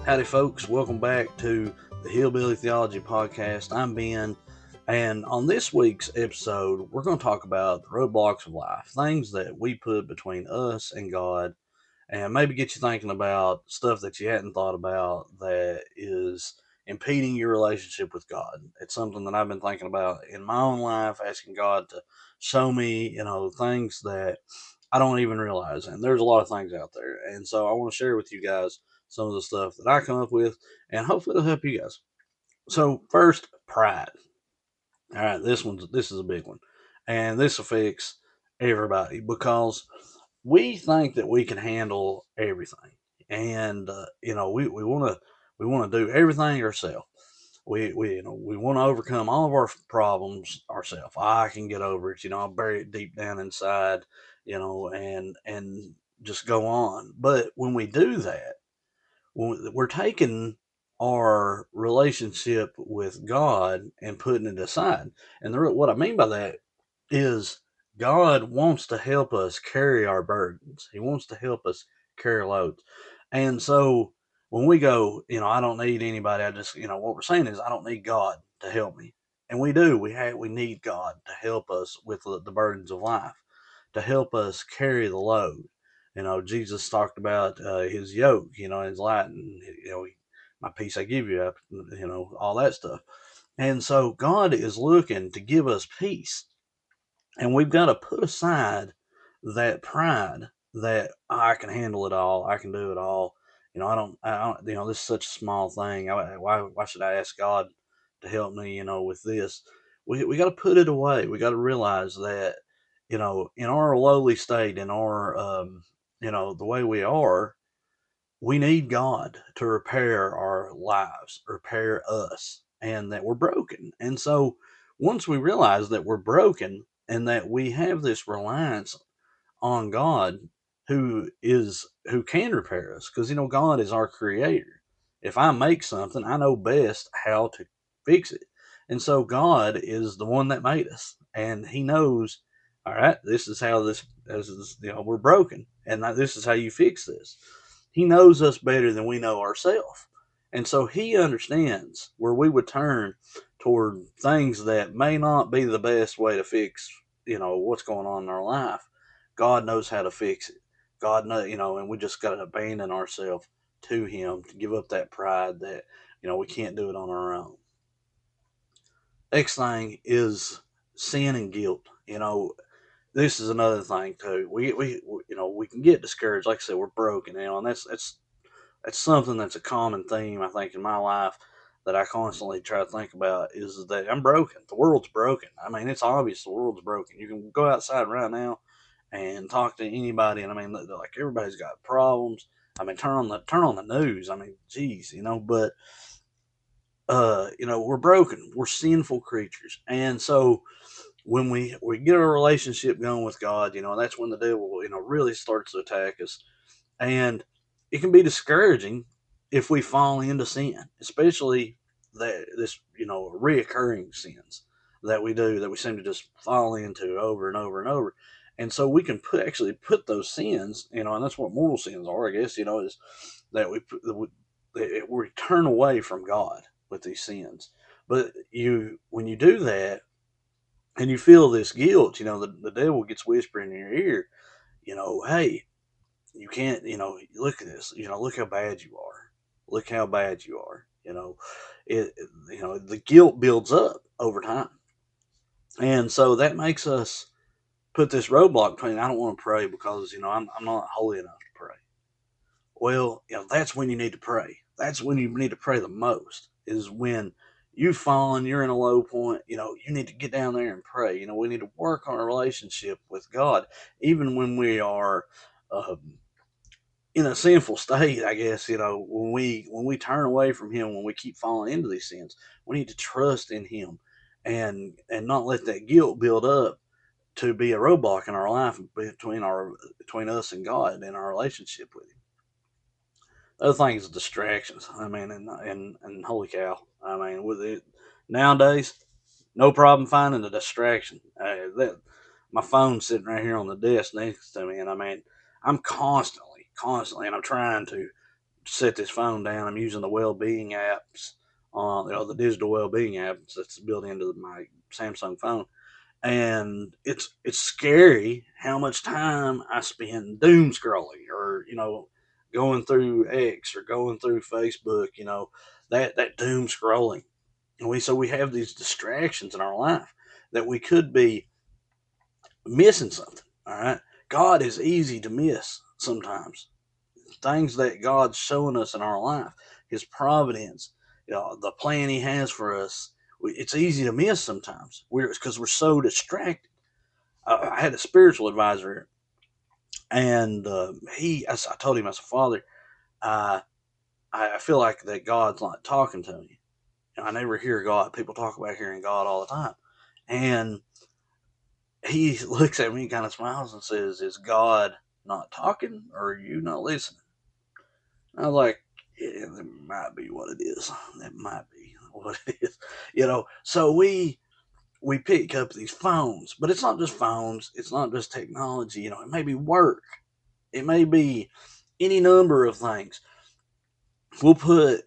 Howdy, folks. Welcome back to the Hillbilly Theology Podcast. I'm Ben, and on this week's episode, we're going to talk about the roadblocks of life, things that we put between us and God, and maybe get you thinking about stuff that you hadn't thought about that is impeding your relationship with God. It's something that I've been thinking about in my own life, asking God to show me, things that I don't even realize. And there's a lot of things out there. And so I want to share with you guys some of the stuff that I come up with, and hopefully it'll help you guys. So first, pride. All right, this is a big one, and this affects everybody because we think that we can handle everything, and we want to do everything ourselves. We want to overcome all of our problems ourselves. I can get over it. I'll bury it deep down inside. And just go on. But when we do that, we're taking our relationship with God and putting it aside. And what I mean by that is God wants to help us carry our burdens. He wants to help us carry loads. And so when we go, I don't need anybody. I just, what we're saying is I don't need God to help me. And we do. We need God to help us with the burdens of life, to help us carry the load. Jesus talked about his yoke, his light, and my peace I give you, all that stuff. And so God is looking to give us peace, and we've got to put aside that pride that I can handle it all, I can do it all. This is such a small thing. Why should I ask God to help me, with this? We got to put it away. We got to realize that, in our lowly state, in our, the way we are, we need God to repair our lives, repair us, and that we're broken. And so once we realize that we're broken and that we have this reliance on God who can repair us, because God is our creator. If I make something, I know best how to fix it. And so God is the one that made us, and he knows, all right, this is, we're broken, and this is how you fix this. He knows us better than we know ourselves. And so he understands where we would turn toward things that may not be the best way to fix, what's going on in our life. God knows how to fix it. God knows, and we just got to abandon ourselves to him, to give up that pride that, we can't do it on our own. Next thing is sin and guilt. This is another thing too. We can get discouraged. Like I said, we're broken, and that's something that's a common theme, I think, in my life that I constantly try to think about is that I'm broken. The world's broken. I mean, it's obvious the world's broken. You can go outside right now and talk to anybody, and I mean, like everybody's got problems. I mean, turn on the news. I mean, geez, but we're broken. We're sinful creatures, and so when we get our relationship going with God, that's when the devil, really starts to attack us. And it can be discouraging if we fall into sin, especially reoccurring sins that we do, that we seem to just fall into over and over and over. And so we can actually put those sins, and that's what mortal sins are, I guess, is that we turn away from God with these sins. But when you do that and you feel this guilt, the devil gets whispering in your ear, hey, you can't, look at this, look how bad you are. Look how bad you are. The guilt builds up over time. And so that makes us put this roadblock between, I don't want to pray because, I'm not holy enough to pray. Well, that's when you need to pray. That's when you need to pray the most, is when you've fallen, you're in a low point, you need to get down there and pray. We need to work on a relationship with God, even when we are, in a sinful state, I guess, when we turn away from him, when we keep falling into these sins, we need to trust in him and not let that guilt build up to be a roadblock in our life between us and God and our relationship with him. The other thing is distractions. I mean, and holy cow, I mean, with it nowadays, no problem finding a distraction. My phone's sitting right here on the desk next to me, and I mean, I'm constantly, and I'm trying to set this phone down. I'm using the well-being apps, the digital well-being apps that's built into my Samsung phone, and it's scary how much time I spend doom scrolling, or going through X or going through Facebook. That doom scrolling, and we have these distractions in our life that we could be missing something. All right, God is easy to miss sometimes. Things that God's showing us in our life, His providence, the plan He has for us. It's easy to miss sometimes. Because we're so distracted. I had a spiritual advisor, and I told him, as a father, I I feel like that God's not talking to me. I never hear God. People talk about hearing God all the time, and he looks at me, kind of smiles, and says, "Is God not talking, or are you not listening?" I was like, "Yeah, that might be what it is. That might be what it is." So we pick up these phones, but it's not just phones. It's not just technology. It may be work. It may be any number of things. We'll put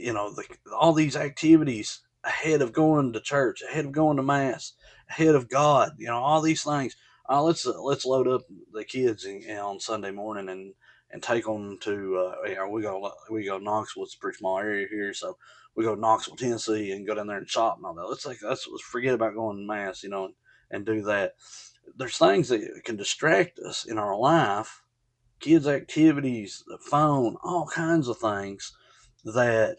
all these activities ahead of going to church, ahead of going to mass, ahead of God. All these things. Let's load up the kids on Sunday morning and take them to we go to Knoxville. It's a pretty small area here, so we go to Knoxville, Tennessee, and go down there and shop and all that. Let's forget about going to mass, and do that. There's things that can distract us in our life, kids' activities, the phone, all kinds of things that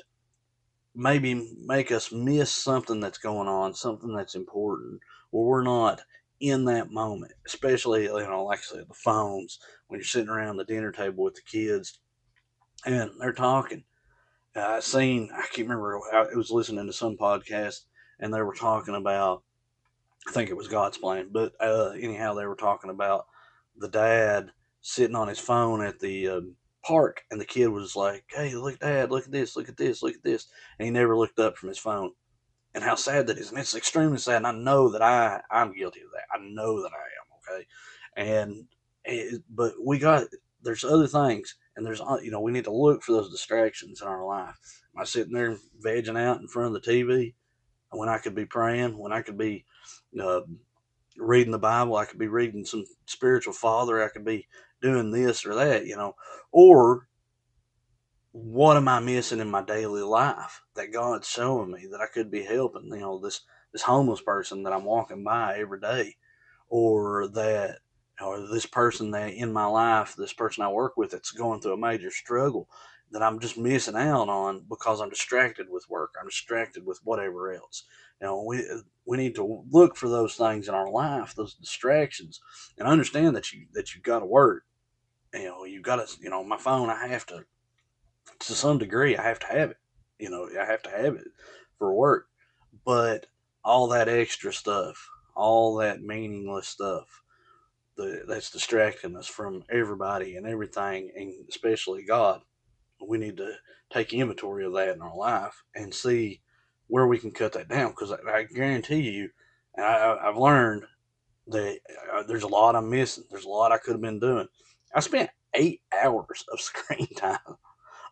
maybe make us miss something that's going on, something that's important, or we're not in that moment. Especially, like I said, the phones, when you're sitting around the dinner table with the kids and they're talking. I can't remember, I was listening to some podcast and they were talking about, I think it was God's plan, but anyhow, they were talking about the dad sitting on his phone at the park, and the kid was like, "Hey, look, Dad, look at this, look at this, look at this," and he never looked up from his phone. And how sad that is, and it's extremely sad. And I know that I'm guilty of that. I know that I am. Okay, and but there's other things, and we need to look for those distractions in our life. Am I sitting there vegging out in front of the TV when I could be praying? When I could be uh, reading the Bible, I could be reading some spiritual father, I could be doing this or that, or what am I missing in my daily life that God's showing me that I could be helping? This homeless person that I'm walking by every day, or this person that in my life, this person I work with that's going through a major struggle that I'm just missing out on because I'm distracted with work. I'm distracted with whatever else. We need to look for those things in our life, those distractions, and understand that you've got to work. You've got to, my phone. I have to some degree, I have to have it. I have to have it for work. But all that extra stuff, all that meaningless stuff, that's distracting us from everybody and everything, and especially God. We need to take inventory of that in our life and see where we can cut that down. Because I guarantee you, and I've learned that there's a lot I'm missing. There's a lot I could have been doing. I spent 8 hours of screen time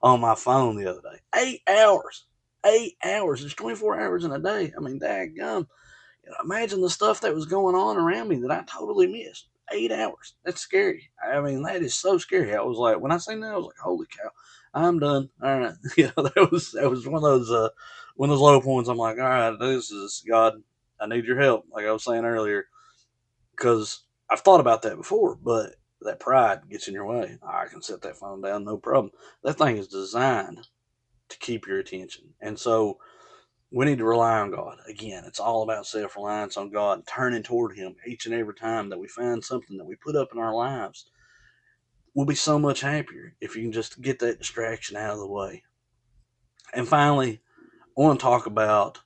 on my phone the other day. 8 hours. 8 hours. There's 24 hours in a day. I mean, daggum. Imagine the stuff that was going on around me that I totally missed. 8 hours. That's scary. I mean, that is so scary. I was like, when I seen that, I was like, holy cow, I'm done. All right. That was one of those low points. I'm like, all right, this is God. I need your help. Like I was saying earlier, because I've thought about that before, but that pride gets in your way. I can set that phone down, no problem. That thing is designed to keep your attention. And so we need to rely on God. Again, it's all about self reliance on God, turning toward Him each and every time that we find something that we put up in our lives. We'll be so much happier if you can just get that distraction out of the way. And finally, I want to talk about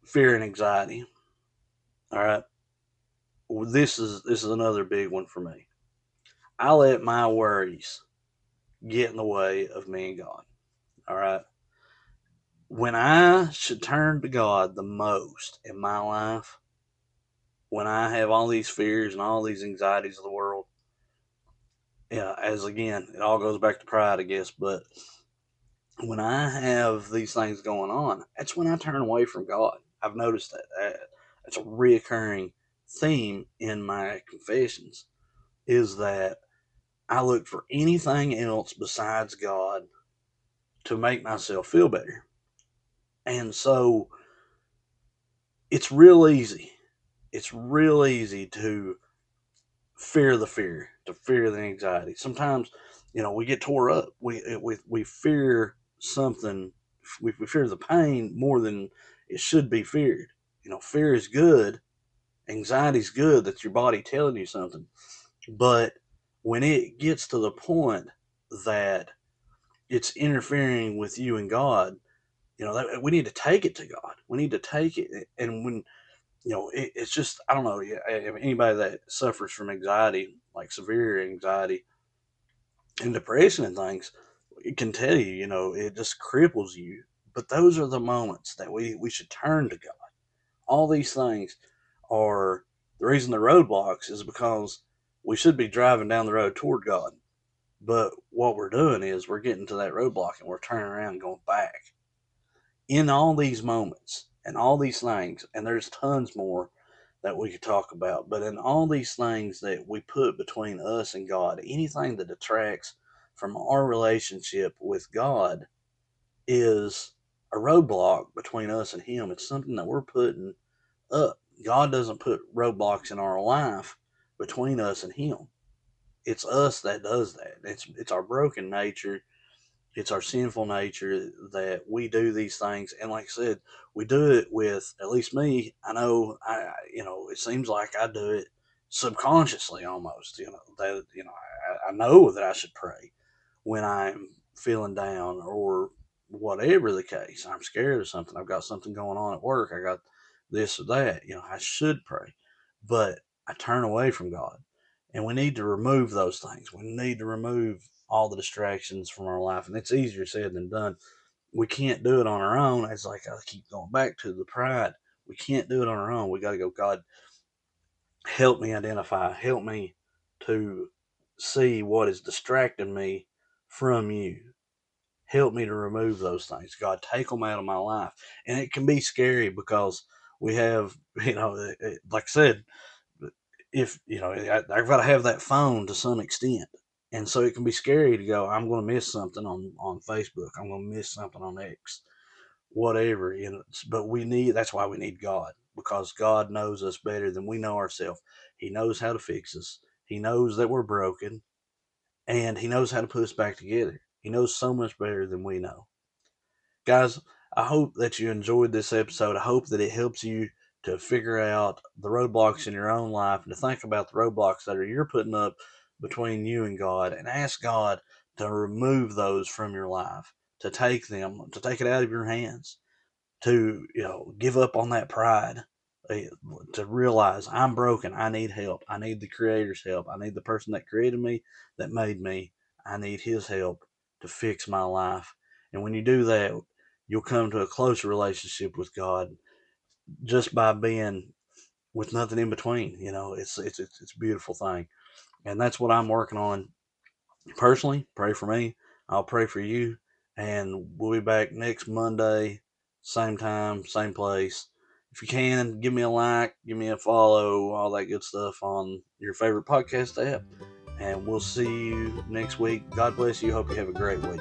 fear and anxiety. All right. This is another big one for me. I let my worries get in the way of me and God. All right. When I should turn to God the most in my life, when I have all these fears and all these anxieties of the world, Yeah, as again, it all goes back to pride, I guess. But when I have these things going on, that's when I turn away from God. I've noticed that. That's a reoccurring theme in my confessions is that I look for anything else besides God to make myself feel better. And so it's real easy. It's real easy to fear, to fear the anxiety. Sometimes, we get tore up. We fear something. We fear the pain more than it should be feared. Fear is good. Anxiety is good. That's your body telling you something. But when it gets to the point that it's interfering with you and God, we need to take it to God. We need to take it. And when it's just, I don't know. If anybody that suffers from anxiety, like severe anxiety and depression and things, it can tell you, it just cripples you. But those are the moments that we should turn to God. All these things are the reason the roadblocks is because we should be driving down the road toward God. But what we're doing is we're getting to that roadblock and we're turning around and going back. In all these moments and all these things, and there's tons more that we could talk about, but in all these things that we put between us and God, anything that detracts from our relationship with God is a roadblock between us and Him. It's something that we're putting up. God doesn't put roadblocks in our life between us and Him. It's us that does that. It's our broken nature, it's our sinful nature that we do these things. And like I said, we do it with, at least me, I know, it seems like I do it subconsciously almost, that, I know that I should pray when I'm feeling down or whatever the case. I'm scared of something. I've got something going on at work. I got this or that. I should pray, but I turn away from God. And we need to remove those things. We need to remove all the distractions from our life. And it's easier said than done. We can't do it on our own. It's like I keep going back to the pride. We can't do it on our own. We got to go, God, help me identify, help me to see what is distracting me from you. Help me to remove those things. God, take them out of my life. And it can be scary because we have, like I said, if, I've got to have that phone to some extent. And so it can be scary to go, I'm going to miss something on Facebook. I'm going to miss something on X, whatever. But that's why we need God, because God knows us better than we know ourselves. He knows how to fix us. He knows that we're broken, and He knows how to put us back together. He knows so much better than we know. Guys, I hope that you enjoyed this episode. I hope that it helps you to figure out the roadblocks in your own life and to think about the roadblocks that you're putting up between you and God, and ask God to remove those from your life, to take it out of your hands, to give up on that pride, eh, to realize I'm broken. I need help. I need the Creator's help. I need the person that created me, that made me. I need His help to fix my life. And when you do that, you'll come to a closer relationship with God just by being with nothing in between. It's a beautiful thing, and that's what I'm working on personally. Pray for me. I'll pray for you. And we'll be back next Monday, same time, same place. If you can, give me a like, give me a follow, all that good stuff on your favorite podcast app. And we'll see you next week. God bless you. Hope you have a great week.